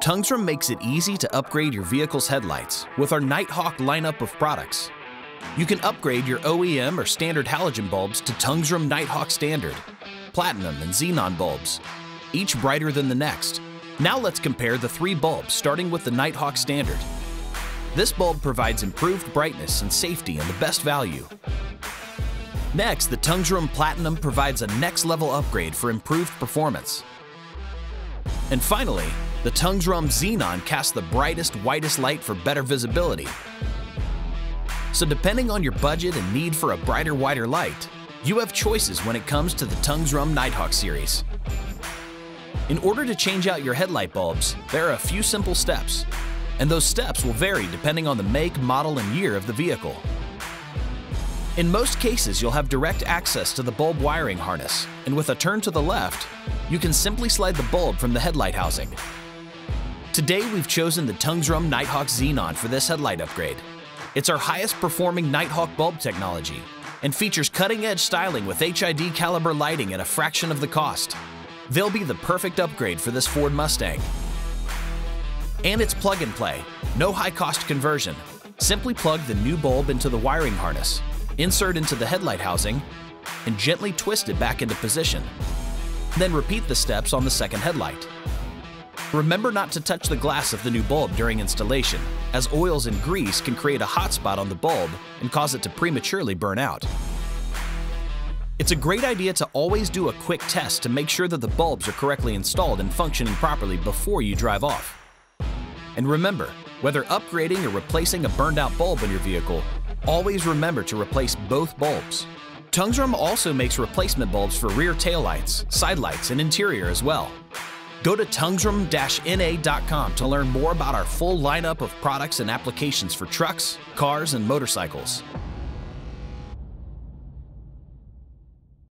Tungsram makes it easy to upgrade your vehicle's headlights with our Nighthawk lineup of products. You can upgrade your OEM or standard halogen bulbs to Tungsram Nighthawk Standard, Platinum, and Xenon bulbs, each brighter than the next. Now let's compare the three bulbs, starting with the Nighthawk Standard. This bulb provides improved brightness and safety and the best value. Next, the Tungsram Platinum provides a next-level upgrade for improved performance. And finally, the Tungsram Xenon casts the brightest, whitest light for better visibility. So depending on your budget and need for a brighter, whiter light, you have choices when it comes to the Tungsram Nighthawk series. In order to change out your headlight bulbs, there are a few simple steps, and those steps will vary depending on the make, model, and year of the vehicle. In most cases, you'll have direct access to the bulb wiring harness, and with a turn to the left, you can simply slide the bulb from the headlight housing. Today, we've chosen the Tungsram Nighthawk Xenon for this headlight upgrade. It's our highest performing Nighthawk bulb technology and features cutting-edge styling with HID caliber lighting at a fraction of the cost. They'll be the perfect upgrade for this Ford Mustang. And it's plug and play, no high-cost conversion. Simply plug the new bulb into the wiring harness, insert into the headlight housing, and gently twist it back into position. Then repeat the steps on the second headlight. Remember not to touch the glass of the new bulb during installation, as oils and grease can create a hot spot on the bulb and cause it to prematurely burn out. It's a great idea to always do a quick test to make sure that the bulbs are correctly installed and functioning properly before you drive off. And remember, whether upgrading or replacing a burned-out bulb in your vehicle, always remember to replace both bulbs. Tungsram also makes replacement bulbs for rear taillights, side lights, and interior as well. Go to tungsram-na.com to learn more about our full lineup of products and applications for trucks, cars, and motorcycles.